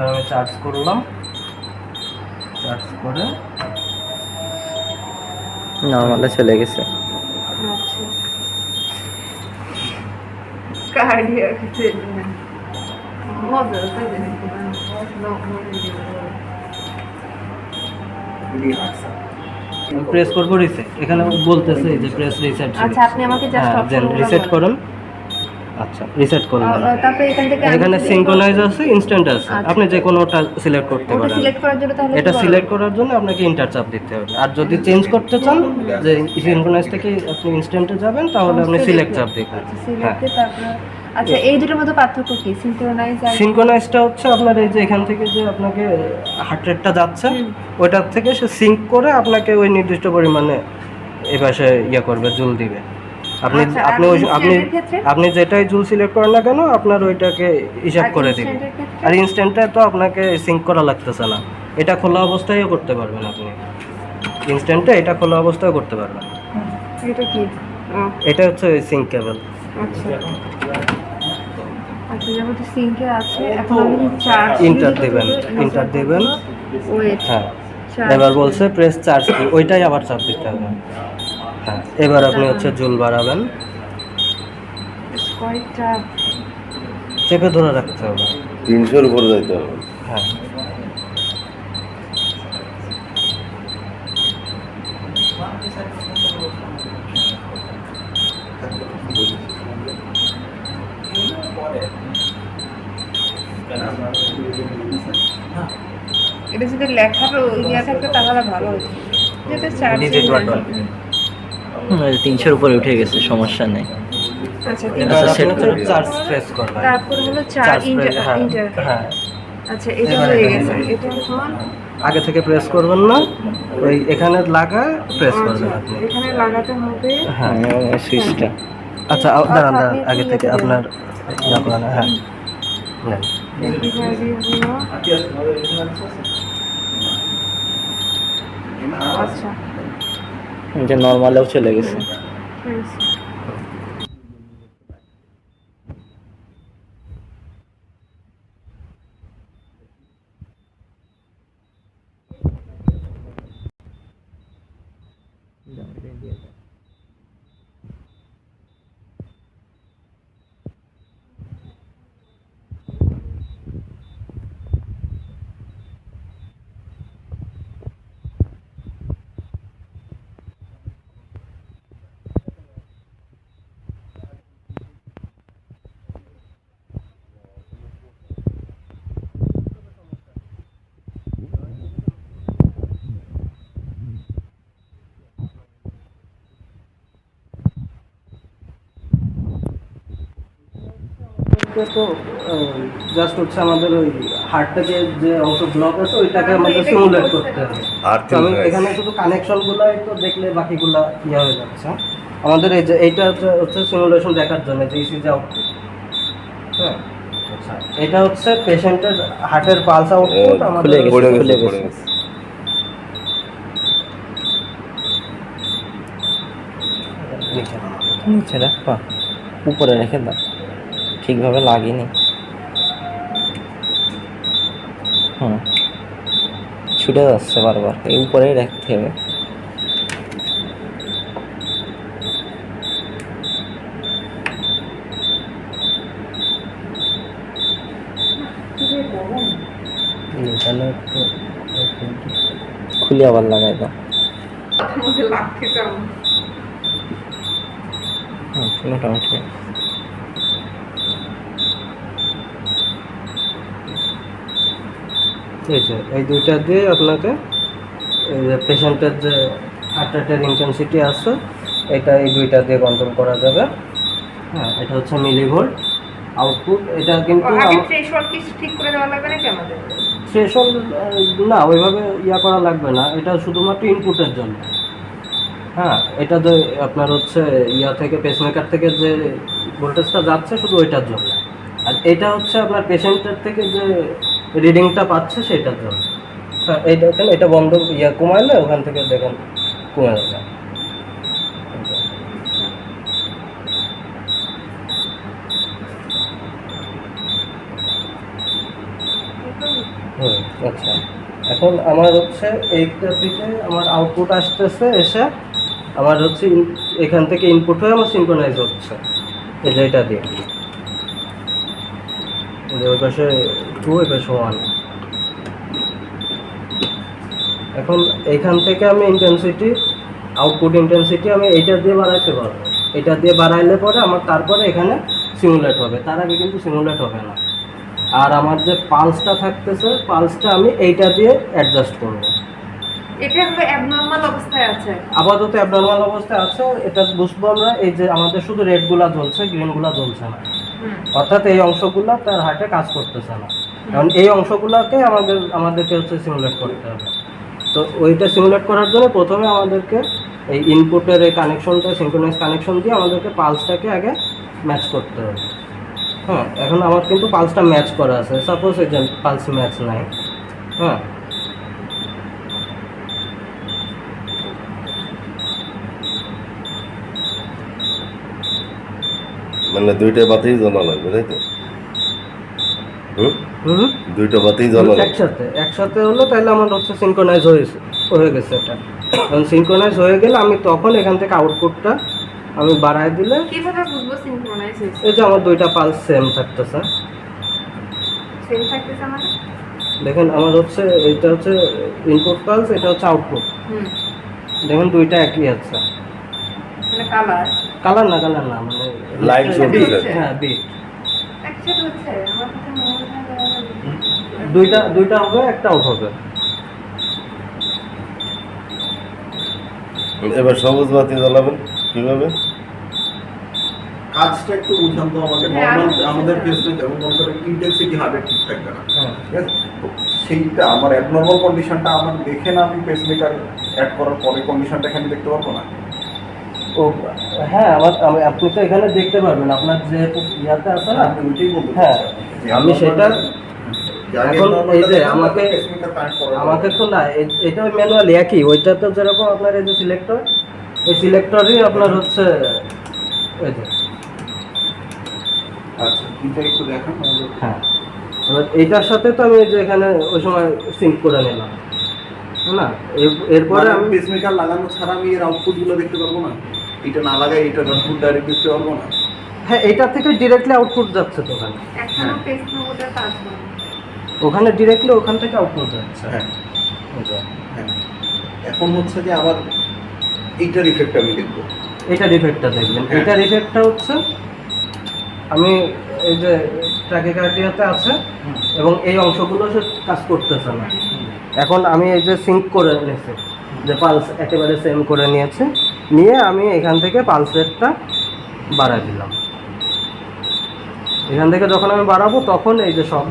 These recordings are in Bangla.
আমি চার্জ করলাম, চার্জ করে নর্মালে চলে গেছে। আচ্ছা কার্ডিয়াক ট্রিটমেন্ট মজা আছে প্রেস করবো রিসেট, এখানে বলতেছে যে প্রেস রিসেট। আচ্ছা আপনি আমাকে জাস্ট অপশন রিসেট করুন। আচ্ছা রিসেট করলাম। তারপরে এখান থেকে এখানে সিনক্রোনাইজ আছে, ইনস্ট্যান্ট আছে, আপনি যে কোনোটা সিলেক্ট করতে ওটা পারেন। সিলেক্ট করার জন্য তাহলে এটা সিলেক্ট করার জন্য আপনাকে ইন্টার চাপ দিতে হবে। আর যদি চেঞ্জ করতে চান যে সিনক্রোনাইজ থেকে আপনি ইনস্ট্যান্টে যাবেন, তাহলে আপনি সিলেক্ট চাপ দিবেন। সিলেক্টে তারপর আচ্ছা এই দুটোর মধ্যে পার্থক্য কি? সিনক্রোনাইজ আর সিনক্রোনাইজটা হচ্ছে আপনার এই যে এখান থেকে যে আপনাকে হার্ট রেটটা যাচ্ছে, ওইটার থেকে সে সিঙ্ক করে আপনাকে ওই নির্দিষ্ট পরিমাণে এই পাশে ইয়ে করবে, জুল দিবে। আপনি আচ্ছা, আপনি আর ওই আপনি ইনস্ট্যান্টের ক্ষেত্রে? আপনি যেটাই জুল সিলেক্ট করেন না কেন, আপনার ওইটাকে হিসাব আর করে দিবে। ইনস্ট্যান্টের ক্ষেত্রে? আর ইনস্ট্যান্টে তো আপনাকে সিঙ্ক করা লাগতেছে না, এটা খোলা অবস্থায়ও করতে পারবেন আপনি। ইনস্ট্যান্টে এটা খোলা অবস্থায় করতে পারবেন। এটা কি? এটা হচ্ছে ওই সিঙ্ক কেবল। আচ্ছা আচ্ছা যেহেতু সিঙ্কে আছে এখন আমি চার্জ ইন্টার দিবেন, ইন্টার দিবেন। ওয়েট হ্যাঁ এবার বলছে প্রেস চার্জ কি, ওইটাই আবার চাপ দিতে হবে। হ্যাঁ এবার আপনি হচ্ছে জুল বাড়াবেন, কয়টা চেপে ধরে রাখতে হবে। 300-এর উপরে যাইতে হবে। হ্যাঁ এটা যদি লেখার ইয়া থাকতো তাহলে ভালো হতো যেটা চার্জ ডিজিট বাটন। 300-এর উপরে উঠে গেছে, সমস্যা নেই। আচ্ছা এবার আপনি সেট হচ্ছে চার্জ প্রেস করবেন। তারপর হলো চার্জ চার্জ ইন্টার প্রেস, হ্যাঁ ইন্টার হ্যাঁ। আচ্ছা এটা এবার হয়ে এখানে গেছে। এটা এখন আগে থেকে প্রেস করবেন না, ওই এখানে লাগায় প্রেস করবেন আচ্ছা, আপনি। এখানে লাগাতে হবে। হ্যাঁ সুইচটা আচ্ছা দাঁড়ান দাঁড়ান, আপনি আগে একটু থেকে ইয়ে করে আপনার ইয়া করেন। হ্যাঁ নেন। ডেলিভারি হলো আচ্ছা এটা নর্মালেও চলে গেছে। হয়েছে। তো জাস্ট হচ্ছে আমাদের ওই হার্টটা যে অংশ ব্লক আছে ওইটাকে আমাদের সিমুলেট করতে হবে। তো আমি এখানে শুধু কানেকশনগুলাই তো দেখলে বাকিগুলা ইয়ে হয়ে যাচ্ছে। আমাদের এই যে এইটা হচ্ছে সিমুলেশন দেখার জন্য যে ইসিজি আউটপুট। হ্যাঁ আচ্ছা এটা হচ্ছে পেশেন্টের হার্টের পালস আউটপুট আমাদের খুলে গেছে। নিচে রাখবা, উপরে রেখে দাও, ঠিকভাবে লাগেনি। ছুটে যাচ্ছে বারবার, এই উপরেই রাখতে হবে। এখানে একটু খুলে আবার লাগাই দাও। মোটামুটি এই দুইটা দিয়ে আপনাকে পেশেন্টের যে হার্ট রেটের ইন্টেন্সিটি আছে এটা এই দুইটা দিয়ে কন্ট্রোল করা যাবে। হ্যাঁ এটা হচ্ছে মিলিভোল্ট আউটপুট। এটা কিন্তু থ্রেশহোল্ড কি ঠিক করে দেওয়া লাগবে নাকি আমাদের? থ্রেশহোল্ড না, ওইভাবে ইয়া করা লাগবে না, এটা শুধুমাত্র ইনপুটের জন্য। হ্যাঁ এটা যে আপনার হচ্ছে ইয়া থেকে পেসমেকার থেকে যে ভোল্টেজটা যাচ্ছে শুধু ওইটার জন্য, আর এটা হচ্ছে আপনার পেশেন্টের থেকে যে রিডিংটা পাচ্ছে সেটার জন্য। হ্যাঁ এইটা এটা বন্ধ ইয়া কমাইলে ওখান থেকে দেখেন কমে যাবে। আচ্ছা, এখন আমার হচ্ছে এইটা থেকে আমার আউটপুট আসতেছে, এসে আমার হচ্ছে এখান থেকে ইনপুট হয়ে আমার সিনক্রোনাইজ হচ্ছে এই যে এটা দিয়ে, এই যে ওই পাশে 2 ওই পাশে 1। এখন এখান থেকে আমি ইন্টেন্সিটি, আউটপুট ইন্টেন্সিটি আমি এইটা দিয়ে বাড়াইতে পারবো। এটা দিয়ে বাড়াইলে পরে আমার তারপরে এখানে সিমুলেট হবে, তার আগে কিন্তু সিমুলেট হবে না। আর আমার যে পালসটা থাকতেছে, পালসটা আমি এইটা দিয়ে অ্যাডজাস্ট করব। এটা হলো অ্যাবনর্মাল অবস্থায় আছে। আপাতত অ্যাবনর্মাল অবস্থায় আছে, এটা বুঝবো আমরা এই যে আমাদের শুধু রেডগুলা জ্বলছে, গ্রিনগুলা জ্বলছে না, অর্থাৎ এই অংশগুলো তার হার্টে কাজ করতেছে না। কারণ এই অংশগুলোকে আমাদেরকে হচ্ছে সিমুলেট করতে হবে। তো ওইটা সিমুলেট করার জন্য প্রথমে আমাদেরকে এই ইনপুটের এই কানেকশনটা, সিনক্রোনাইজ কানেকশন দিয়ে আমাদেরকে পালসটাকে আগে ম্যাচ করতে হবে। হ্যাঁ, এখন আমার কিন্তু পালসটা ম্যাচ করা আছে, সাপোজ এই যে পালস ম্যাচ নাই। হ্যাঁ, মানে দুইটা বাতিই জ্বলা লাগবে, তাই তো? হুম, হুম, দুইটা বাতিই জ্বলা লাগবে। একসাথে হলো, তাহলে আমার হচ্ছে সিনক্রোনাইজ হয়ে গেছে। এটা কারণ সিনক্রোনাইজ হয়ে গেলে আমি তখন এখান থেকে আউটপুটটা আমি বাড়ায় দিলে, কিভাবে বুঝবো সিনক্রোনাইজ হয়েছে? এই যে আমার দুইটা পালস সেম থাকতেছে। সেম থাকতেছে মানে? দেখেন আমার হচ্ছে এটা হচ্ছে ইনপুট পালস, এটা হচ্ছে আউটপুট। দেখেন দুইটা একই আছে। মানে কালার কালার না মানে লাইন চলতেছে। হ্যাঁ, বিট একসাথে হচ্ছে। আমার কাছে মনে হয় দুইটা হবে, একটা আউট হবে। এবার সবুজ বাতি জ্বালাবেন কিভাবে? কাজটা একটু বুঝান তো আমাকে। হ্যাঁ, নর্মাল আমি আমাদের বুঝতে কেসে যেমন মনে করেন ইন্টেন্সিটি হার্টের ঠিক থাকবে না, হ্যাঁ, ঠিক আছে? তো সেইটা আমার অ্যাবনর্মাল কন্ডিশনটা আমার দেখে না আমি পেসমেকার অ্যাড করার পরে কন্ডিশনটা এখানে দেখতে পারবো না? ও হ্যাঁ, আপনি তো এখানে দেখতে পারবেন আপনার যেহেতু ইয়াতে আছে না। আমি ওইটাই বলতে হ্যাঁ, চাচ্ছি যে আমি সেটা এখন এই যে পেসমেকার কানেক্ট করার আমাকে তো না, এটা ম্যানুয়ালি একই, ওইটা তো যেরকম আপনার এই যে সিলেক্টর, এই সিলেক্টরই আপনার হচ্ছে এই যে। আচ্ছা, এটা একটু দেখান আমাদের। হ্যাঁ, এবার এইটার সাথে তো আমি এই যে এখানে ওই সময় সিঙ্ক করে নিলাম না, এরপরে মানে আমি পেসমেকার লাগানো ছাড়া আমি এর আউটপুট গুলো দেখতে পারবো না? এটা না লাগাই এটার আউটপুট ডাইরেক্ট দেখতে পারবো না? হ্যাঁ, এইটা থেকে ডিরেক্টলি আউটপুট যাচ্ছে তো ওখানে, এখনো পেস্ট মোডে কাজ করে। ওখানে ডিরেক্টলি ওখান থেকে আউটপুট যাচ্ছে। হ্যাঁ এই যে, হ্যাঁ। এখন হচ্ছে যে আবার এইটার ইফেক্ট আমি দেখবো। এইটার ইফেক্টটা দেখবেন। হ্যাঁ। এইটার ইফেক্টটা হচ্ছে আমি এই যে ট্র্যাকিকার্ডিয়াতে আছে এবং এই অংশগুলো সে কাজ করতেছে না। এখন আমি এই যে সিঙ্ক করে নিয়েছি, যে পালস একেবারে সেম করে নিয়েছে, নিয়ে আমি এখান থেকে পালস রেটটা বাড়াই দিলাম। এখান থেকে যখন আমি বাড়াবো তখন এই যে সব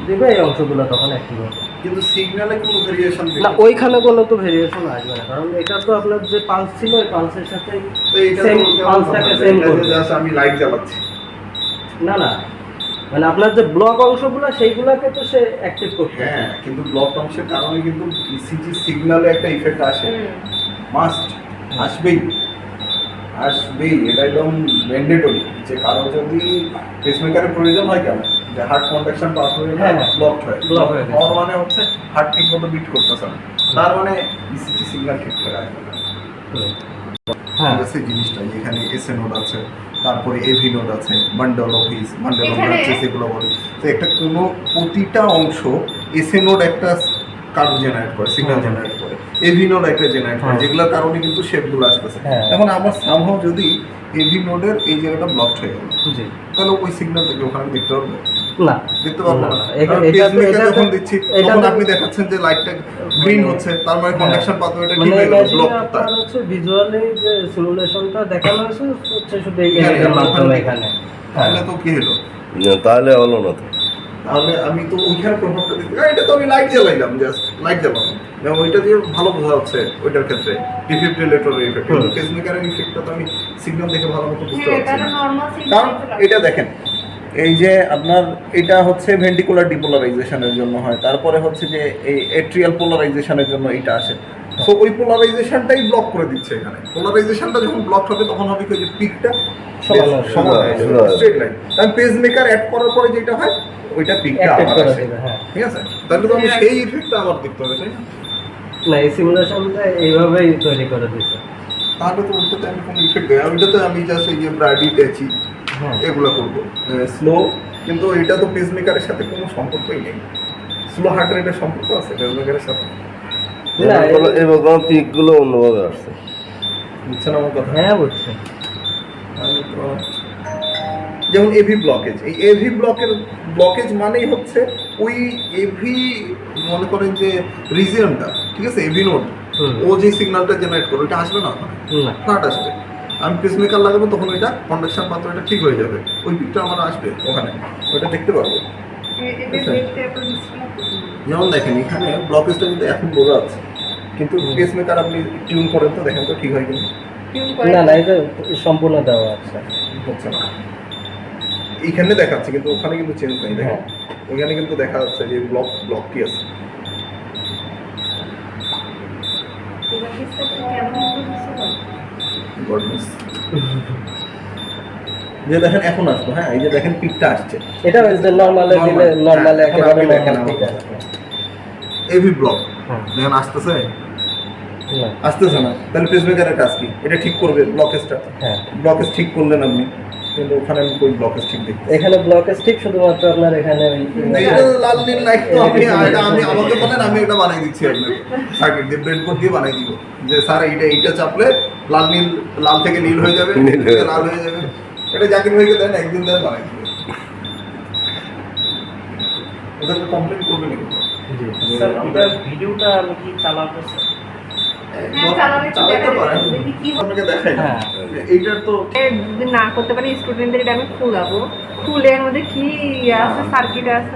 দিবে এই অংশগুলো তখন অ্যাক্টিভ হবে। কিন্তু সিগন্যালে কোনো ভেরিয়েশন না, ওইখানে কোনো তো ভেরিয়েশন আসবে না, কারণ এটা তো আপনার যে পালস ছিল ওই পালসের সাথে তো এইটা সেম তো কেমন পালসটাকে কথা? সেম এটা করবে। যে just আমি লাইট জ্বালাচ্ছি। না, মানে আপনার যে ব্লক অংশগুলো সেইগুলোকে তো সে অ্যাক্টিভ করতে হবে। হ্যাঁ, কিন্তু ব্লক অংশের কারণে কিন্তু ইসিজি সিগন্যালে একটা ইফেক্ট আসে, মাস্ট আসবেই। এটা একদম ম্যান্ডেটরি যে কারো যদি পেসমেকারের প্রয়োজন হয় কেন, যে হার্ট কন্ট্রাকশন পাথওয়ে হ্যাঁ, ব্লক হয়, block হয়ে গেছে। হওয়ার মানে হচ্ছে হার্ট ঠিক মতো বিট করতেছে না, তার মানে ইসিজি সিগন্যাল ঠিক করে আসবে না। হ্যাঁ, সেই জিনিসটা এখানে এসএ নোড আছে, তারপরে এভি নোড আছে, বান্ডল অফিস, বান্ডল এখানে- আছে, সেগুলো বলে। তো একটা কোনো প্রতিটা অংশ এসএ নোড একটা কার্ভ জেনারেট করে, সিগন্যাল হুম। জেনারেট করে, এভি নোড একটা জেনারেট করে, হ্যাঁ। যেগুলোর কারণে কিন্তু শেপগুলো আসতেছে। হ্যাঁ। এখন আমার সামহাও যদি এভি নোডের এই জায়গাটা ব্লকড হয়ে গেল, জি, তাহলে ওই সিগন্যালটাকে ওখানে দেখতে পারবো? না, দেখতে পারবো না। এটা কারণ এটা pacemaker যখন দিচ্ছি এটা তখন আপনি দেখাচ্ছেন যে লাইটটা গ্রিন হচ্ছে, তার মানে কন্ডাকশন পাথওয়েটা কি মানে হয়ে গেল? imagine block. আপনার হচ্ছে ভিজুয়ালি যে সিমুলেশনটা দেখানো হয়েছে হচ্ছে শুধু এই হ্যাঁ, এর মাধ্যমে এখানে। তাহলে তো কি হলো? না, তাহলে হলো না তো। তাহলে আমি তো ওইখানে প্রভাবটা দিতে, এটা তো আমি লাইট জ্বালাইলাম, জাস্ট লাইট জ্বালানো, এবং ওইটা দিয়ে ভালো বোঝা যাচ্ছে ওইটার ক্ষেত্রে ডিফিব্রিলেটর ইফেক্ট। কিন্তু পেসমেকারের ইফেক্টটা তো আমি সিগন্যাল দেখে ভালো মতো বুঝতে হ্যাঁ, পারছি এটা না। নরমাল কারণ সিগন্যাল। এটা দেখেন, এই যে আপনার এটা হচ্ছে ভেন্টিকুলার ডিপোলারাইজেশনের জন্য হয়, তারপরে হচ্ছে যে এই এট্রিয়াল পোলারাইজেশনের জন্য এটা আসে। সো ওই পোলারাইজেশনটাই ব্লক করে দিচ্ছে এখানে। পোলারাইজেশনটা যখন ব্লক হবে তখন হবে কি, ওই যে পিকটা সমান হবে। সমান সমান। Straight line. তাই পেসমেকার অ্যাড করার পরে যেটা হয়, ওইটা পিকটা Active আবার করে আসে। দিবে, হ্যাঁ। ঠিক আছে, তাহলে তো আমি সেই ইফেক্টটা আবার দেখতে হবে, তাই না? না, এই সিমুলেশনটা এইভাবেই তৈরি করে দিছে। তাহলে তো ওইটাতে আমি কোনো ইফেক্ট দেয়, ওইটাতে আমি জাস্ট এই যে ব্রাডি টেচি হ্যাঁ। এগুলো করবো স্লো, কিন্তু এটা তো পেসমেকারের সাথে কোনো সম্পর্কই নেই। স্লো হার্ট রেটের সম্পর্ক আছে পেসমেকারের সাথে? না, এবার পিকগুলো অন্যভাবে আসছে। বুঝছেন আমার কথা? হ্যাঁ বুঝছি। তাহলে তো যেমন এভি ব্লকেজ, এই এভি ব্লকেজ মানেই হচ্ছে ওই এভি, মনে করেন যে রিজিয়নটা, ঠিক আছে, এভি নোড, হুম। ও যে সিগন্যালটা জেনারেট করে ওইটা আসবে না ওখানে, না, ফ্ল্যাট আসবে। আমি পেসমেকার লাগাবো তখন ওইটা কন্ডাকশন পাত্র এটা ঠিক হয়ে যাবে, ওই পিকটা আমার আসবে ওখানে, ওইটা দেখতে পারবো। এটা দেখতে এত ডিসপ্লে যেমন দেখেন এখানে ব্লকেজটা কিন্তু এখন বোঝা আছে, কিন্তু পেসমেকার আপনি টিউন করেন তো দেখেন তো ঠিক হয় কিনা, টিউন করে না, না, এই যে সম্পূর্ণ দেওয়া আছে। হচ্ছে না। এইখানে দেখাচ্ছে কিন্তু ওখানে কিন্তু চেঞ্জ নেই, দেখেন ওইখানে কিন্তু দেখা যাচ্ছে যে ব্লক কি আছে। এবার ডিসপ্লে কেমন হচ্ছে Goodness. যে দেখেন এখন আসলো, হ্যাঁ এই যে দেখেন পিকটা আসছে, এটা নর্মালে দিলে নর্মালে এখন একেবারে আপনি দেখেন নর্মাল আমার ঠিক আছে। এভি ব্লক হ্যাঁ। দেখেন আসতেছে, না, আসতেছে না, তাহলে পেসমেকারের কাজ কি? এটা ঠিক করবে ব্লকেজটা, হ্যাঁ। ব্লকেজ ঠিক করলেন আপনি, কিন্তু ওখানে আমি কই ব্লকেজ ঠিক দেখি। এখানে ব্লকেজ ঠিক শুধুমাত্র আপনার এখানে ওই এটা লাল নীল লাইট তো আমি আমাকে বলেন, আমি এটা বানাই দিচ্ছি আপনাকে সার্কিট দিয়ে, ব্রেডবোর্ড দিয়ে বানাই দিব যে স্যার এইটা চাপলে লাল থেকে নীল হয়ে যাবে, নীল হয়ে যাবে। লাল হয়ে যাবে। এটা জাকির ভাইকে দেন, একদিন দেন বানাই দিবে, ওদেরকে কমপ্লেন করবে নাকি? স্যার ওটার ভিডিওটা আমি কি চালাবো স্যার? হ্যাঁ, চালালে তো চালাতে দেখা পারেন, যাবে। দেখি কি হবে। আপনাকে দেখাই না। হ্যাঁ। এইটার তো যদি না করতে পারি স্টুডেন্টদের এটা আমি খুলাবো, খুলে এর মধ্যে কি আছে, সার্কিট আছে।